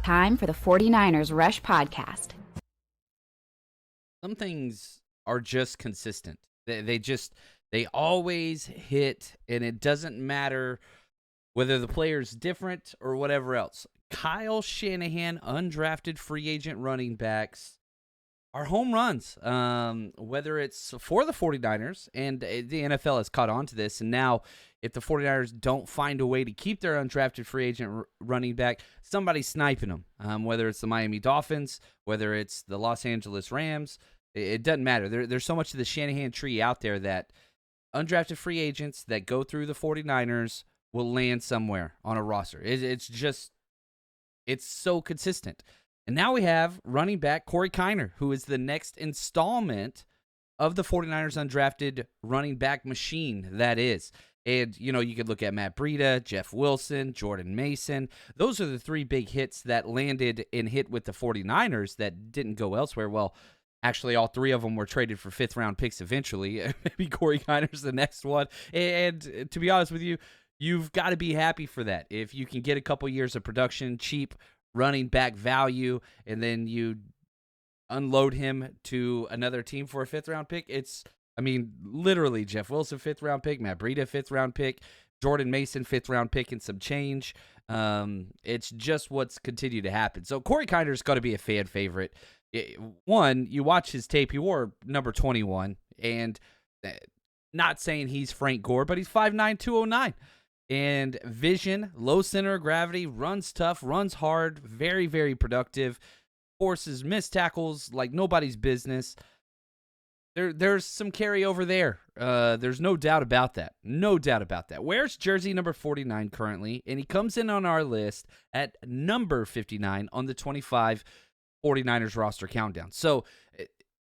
Time for the 49ers Rush Podcast. Some things are just consistent. They always hit, and it doesn't matter whether the player's different or whatever else. Kyle Shanahan, undrafted free agent running backs, are home runs, whether it's for the 49ers, and the NFL has caught on to this, and now if the 49ers don't find a way to keep their undrafted free agent running back, somebody's sniping them, whether it's the Miami Dolphins, whether it's the Los Angeles Rams, it doesn't matter. There's so much of the Shanahan tree out there that undrafted free agents that go through the 49ers will land somewhere on a roster. It's so consistent. And now we have running back Corey Kiner, who is the next installment of the 49ers undrafted running back machine that is. And, you could look at Matt Breida, Jeff Wilson, Jordan Mason. Those are the three big hits that landed and hit with the 49ers that didn't go elsewhere. Well, actually, all three of them were traded for fifth-round picks eventually. Maybe Corey Kiner's the next one. And to be honest with you, you've got to be happy for that. If you can get a couple years of production, cheap running back value, and then you unload him to another team for a fifth-round pick, literally Jeff Wilson, fifth-round pick, Matt Breida, fifth-round pick, Jordan Mason, fifth-round pick, and some change. It's just what's continued to happen. So Corey Kiner's got to be a fan favorite. One, you watch his tape, he wore number 21, and not saying he's Frank Gore, but he's 5'9", 209. And vision, low center of gravity, runs tough, runs hard, very, very productive, forces missed tackles like nobody's business. There's some carryover there. There's no doubt about that. No doubt about that. Wears jersey number 49 currently, and he comes in on our list at number 59 on the 25 49ers roster countdown. So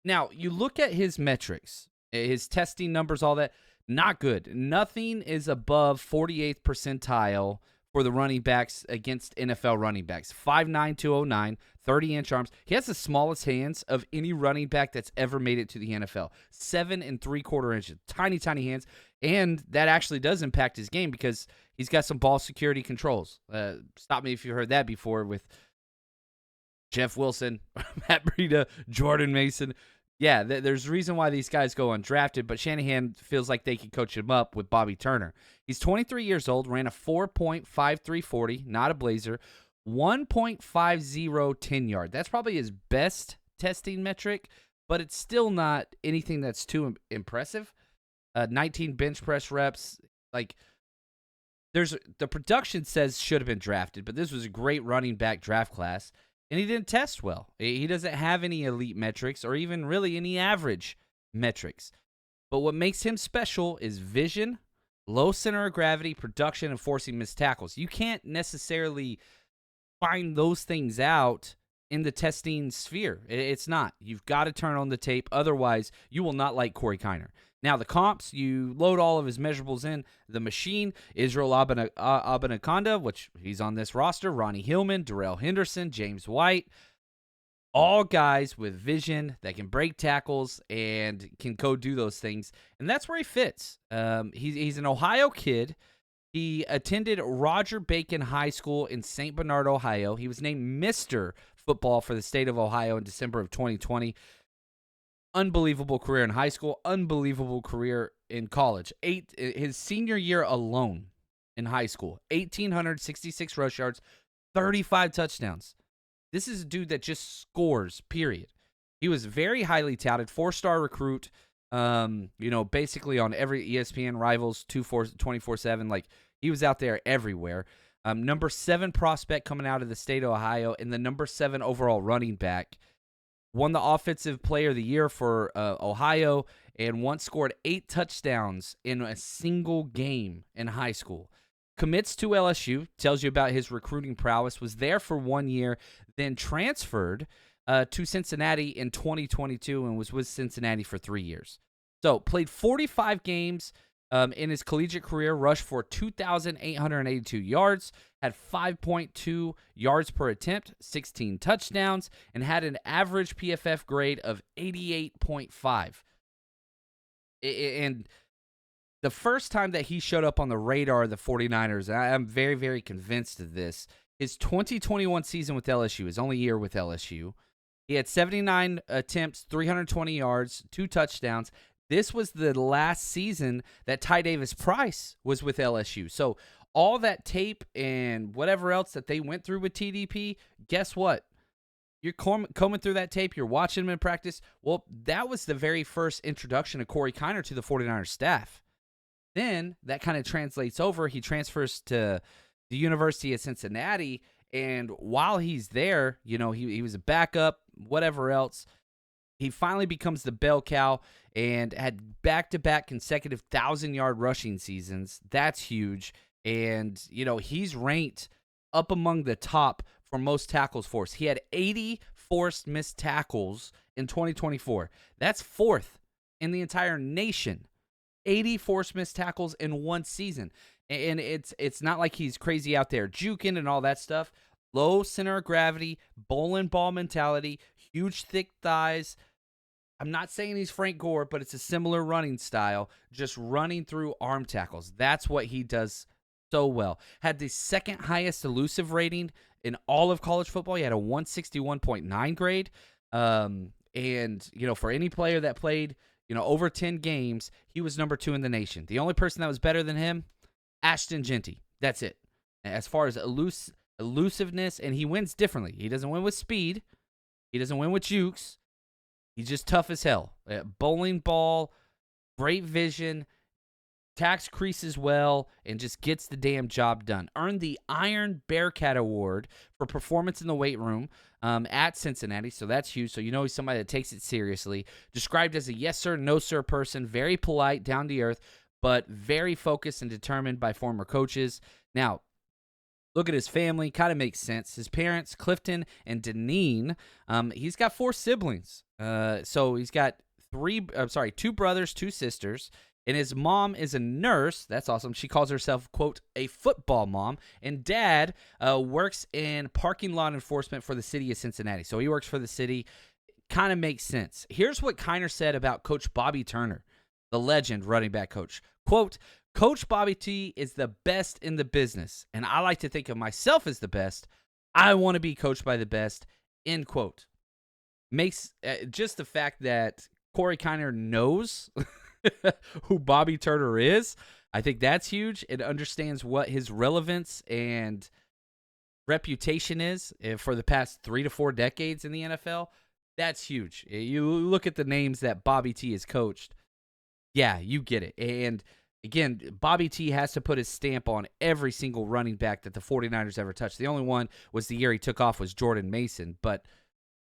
now you look at his metrics, his testing numbers, all that. Not good. Nothing is above 48th percentile for the running backs against NFL running backs. 5'9", 209, 30-inch arms. He has the smallest hands of any running back that's ever made it to the NFL. 7 3/4 inches. Tiny, tiny hands. And that actually does impact his game because he's got some ball security controls. Stop me if you've heard that before with Jeff Wilson, Matt Breida, Jordan Mason. Yeah, there's a reason why these guys go undrafted, but Shanahan feels like they can coach him up with Bobby Turner. He's 23 years old, ran a 4.5340, not a blazer, 1.50 10-yard. That's probably his best testing metric, but it's still not anything that's too impressive. 19 bench press reps. The production says should have been drafted, but this was a great running back draft class. And he didn't test well. He doesn't have any elite metrics or even really any average metrics. But what makes him special is vision, low center of gravity, production, and forcing missed tackles. You can't necessarily find those things out in the testing sphere. It's not. You've got to turn on the tape. Otherwise, you will not like Corey Kiner. Now, the comps, you load all of his measurables in. The machine, Israel Abanaconda, which he's on this roster, Ronnie Hillman, Darrell Henderson, James White, all guys with vision that can break tackles and can go do those things. And that's where he fits. He's an Ohio kid. He attended Roger Bacon High School in St. Bernard, Ohio. He was named Mr. Football for the state of Ohio in December of 2020. Unbelievable career in high school, unbelievable career in college. His senior year alone in high school, 1,866 rush yards, 35 touchdowns. This is a dude that just scores, period. He was very highly touted, 4-star recruit, basically on every ESPN Rivals 24/7. He was out there everywhere. Number 7 prospect coming out of the state of Ohio and the number 7 overall running back. Won the Offensive Player of the Year for Ohio and once scored 8 touchdowns in a single game in high school. Commits to LSU, tells you about his recruiting prowess, was there for 1 year, then transferred to Cincinnati in 2022 and was with Cincinnati for 3 years. So played 45 games in his collegiate career, rushed for 2,882 yards, had 5.2 yards per attempt, 16 touchdowns, and had an average PFF grade of 88.5. And the first time that he showed up on the radar of the 49ers, and I'm very, very convinced of this, his 2021 season with LSU, his only year with LSU, he had 79 attempts, 320 yards, 2 touchdowns. This was the last season that Ty Davis Price was with LSU. So all that tape and whatever else that they went through with TDP, guess what? You're combing through that tape. You're watching him in practice. Well, that was the very first introduction of Corey Kiner to the 49ers staff. Then that kind of translates over. He transfers to the University of Cincinnati, and while he's there, he was a backup, whatever else. He finally becomes the bell cow and had back-to-back consecutive 1,000-yard rushing seasons. That's huge. And, he's ranked up among the top for most tackles forced. He had 80 forced missed tackles in 2024. That's 4th in the entire nation. 80 forced missed tackles in one season. And it's not like he's crazy out there juking and all that stuff. Low center of gravity, bowling ball mentality, huge thick thighs. I'm not saying he's Frank Gore, but it's a similar running style, just running through arm tackles. That's what he does so well. Had the second highest elusive rating in all of college football. He had a 161.9 grade. And, for any player that played, over 10 games, he was number 2 in the nation. The only person that was better than him, Ashton Genty. That's it. As far as elusiveness, and he wins differently. He doesn't win with speed. He doesn't win with jukes. He's just tough as hell. Bowling ball, great vision, attacks creases well, and just gets the damn job done. Earned the Iron Bearcat Award for performance in the weight room at Cincinnati, so that's huge. So he's somebody that takes it seriously. Described as a yes sir, no sir person, very polite, down to earth, but very focused and determined by former coaches. Two look at his family, kind of makes sense. His parents, Clifton and Deneen, he's got 4 siblings. So he's got 2 brothers, 2 sisters, and his mom is a nurse. That's awesome. She calls herself, quote, a football mom. And dad works in parking lot enforcement for the city of Cincinnati. So he works for the city. Kind of makes sense. Here's what Kiner said about Coach Bobby Turner, the legend running back coach. Quote, Coach Bobby T is the best in the business, and I like to think of myself as the best. I want to be coached by the best, end quote. Makes just the fact that Corey Kiner knows who Bobby Turner is, I think that's huge. It understands what his relevance and reputation is for the past 3 to 4 decades in the NFL. That's huge. You look at the names that Bobby T has coached. Yeah, you get it. And again, Bobby T has to put his stamp on every single running back that the 49ers ever touched. The only one was the year he took off was Jordan Mason, but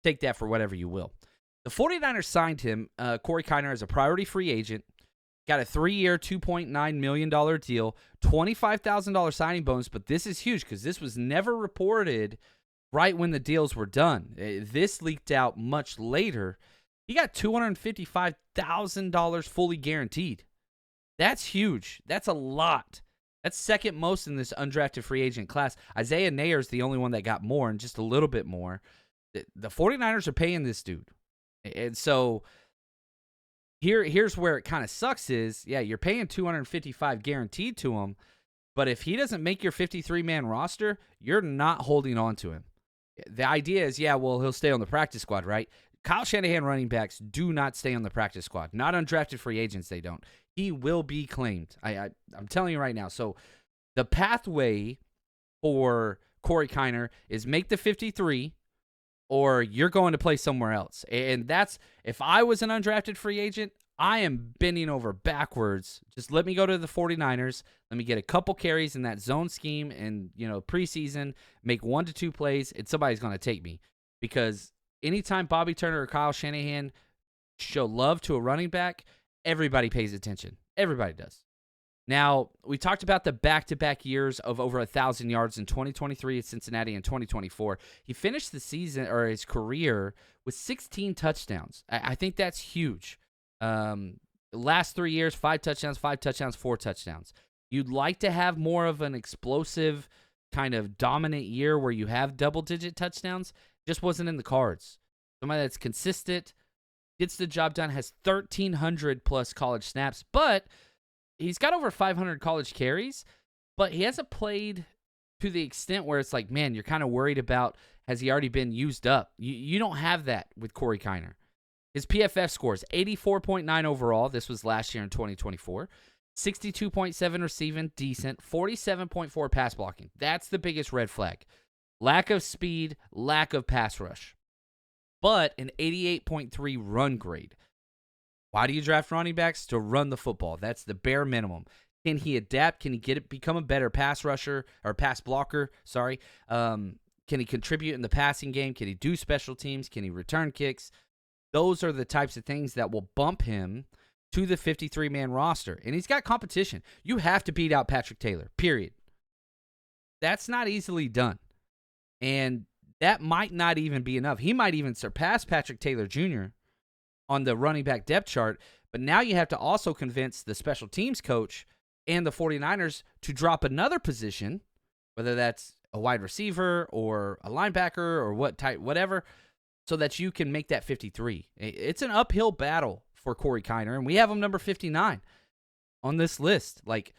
take that for whatever you will. The 49ers signed him, Corey Kiner, as a priority free agent, got a 3-year, $2.9 million deal, $25,000 signing bonus, but this is huge because this was never reported right when the deals were done. This leaked out much later. He got $255,000 fully guaranteed. That's huge. That's a lot. That's second most in this undrafted free agent class. Isaiah Nair is the only one that got more and just a little bit more. The 49ers are paying this dude. And so here's where it kind of sucks is, yeah, you're paying $255 guaranteed to him, but if he doesn't make your 53-man roster, you're not holding on to him. The idea is, yeah, well, he'll stay on the practice squad, right? Kyle Shanahan running backs do not stay on the practice squad. Not undrafted free agents, they don't. He will be claimed. I'm telling you right now. So the pathway for Corey Kiner is make the 53 or you're going to play somewhere else. And that's, if I was an undrafted free agent, I am bending over backwards. Just let me go to the 49ers. Let me get a couple carries in that zone scheme and, preseason, make 1 to 2 plays, and somebody's going to take me. Because anytime Bobby Turner or Kyle Shanahan show love to a running back, everybody pays attention. Everybody does. Now, we talked about the back-to-back years of over 1,000 yards in 2023 at Cincinnati and 2024. He finished the season or his career with 16 touchdowns. I think that's huge. Last 3 years, 5 touchdowns, 4 touchdowns. You'd like to have more of an explosive kind of dominant year where you have double-digit touchdowns. Just wasn't in the cards. Somebody that's consistent, gets the job done, has 1,300-plus college snaps, but he's got over 500 college carries, but he hasn't played to the extent where it's like, man, you're kind of worried about, has he already been used up? You don't have that with Corey Kiner. His PFF scores, 84.9 overall. This was last year in 2024. 62.7 receiving, decent. 47.4 pass blocking. That's the biggest red flag. Lack of speed, lack of pass rush. But an 88.3 run grade. Why do you draft running backs? To run the football. That's the bare minimum. Can he adapt? Can he become a better pass rusher or pass blocker? Sorry. Can he contribute in the passing game? Can he do special teams? Can he return kicks? Those are the types of things that will bump him to the 53-man roster. And he's got competition. You have to beat out Patrick Taylor, period. That's not easily done. And that might not even be enough. He might even surpass Patrick Taylor Jr. on the running back depth chart. But now you have to also convince the special teams coach and the 49ers to drop another position, whether that's a wide receiver or a linebacker or whatever, so that you can make that 53. It's an uphill battle for Corey Kiner, and we have him number 59 on this list. Like,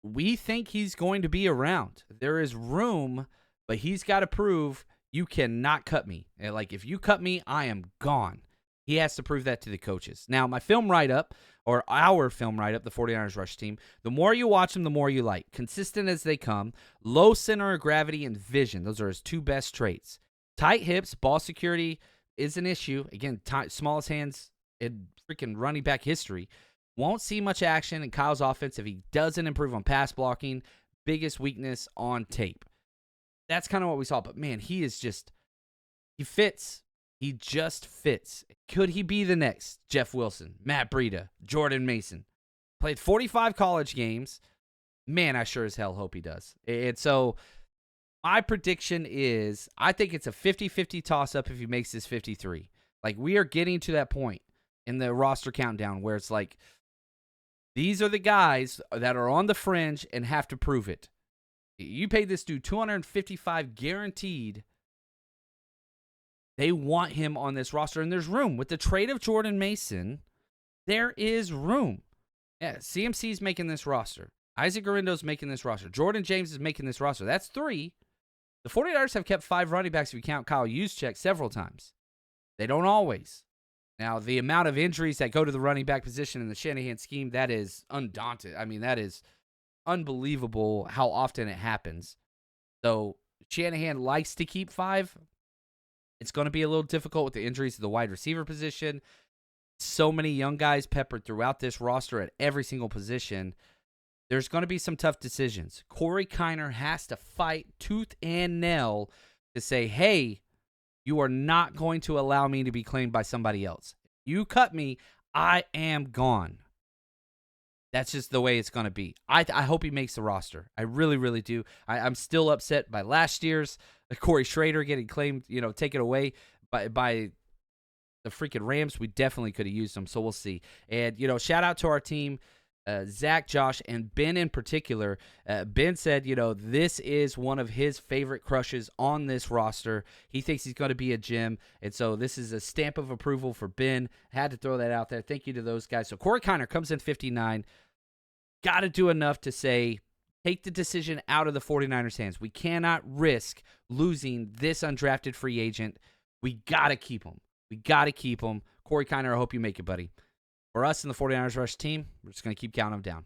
we think he's going to be around. There is room, but he's got to prove you cannot cut me. Like, if you cut me, I am gone. He has to prove that to the coaches. Now, my film write-up, or our film write-up, the 49ers rush team, the more you watch them, the more you like. Consistent as they come, low center of gravity and vision. Those are his two best traits. Tight hips, ball security is an issue. Again, smallest hands in freaking running back history. Won't see much action in Kyle's offense if he doesn't improve on pass blocking. Biggest weakness on tape. That's kind of what we saw. But, man, he fits. He just fits. Could he be the next Jeff Wilson, Matt Breida, Jordan Mason? Played 45 college games. Man, I sure as hell hope he does. And so my prediction is I think it's a 50-50 toss-up if he makes this 53. Like, we are getting to that point in the roster countdown where it's like, these are the guys that are on the fringe and have to prove it. You paid this dude $255 guaranteed. They want him on this roster, and there's room. With the trade of Jordan Mason, there is room. Yeah, CMC's making this roster. Isaac Guerindo's making this roster. Jordan James is making this roster. That's 3. The 49ers have kept 5 running backs if you count Kyle Juszczyk several times. They don't always. Now, the amount of injuries that go to the running back position in the Shanahan scheme, that is undaunted. I mean, that is unbelievable how often it happens. So Shanahan likes to keep 5. It's going to be a little difficult with the injuries to the wide receiver position. So many young guys peppered throughout this roster at every single position. There's going to be some tough decisions. Corey Kiner has to fight tooth and nail to say, hey, you are not going to allow me to be claimed by somebody else. You cut me, I am gone. That's just the way it's going to be. I hope he makes the roster. I really, really do. I'm still upset by last year's Corey Schrader getting claimed, taken away by the freaking Rams. We definitely could have used him, so we'll see. And, shout out to our team, Zach, Josh, and Ben in particular. Ben said, this is one of his favorite crushes on this roster. He thinks he's going to be a gem, and so this is a stamp of approval for Ben. Had to throw that out there. Thank you to those guys. So Corey Kiner comes in 59. Got to do enough to say, take the decision out of the 49ers' hands. We cannot risk losing this undrafted free agent. We got to keep him. We got to keep him. Corey Kiner, I hope you make it, buddy. For us in the 49ers Rush team, we're just going to keep counting them down.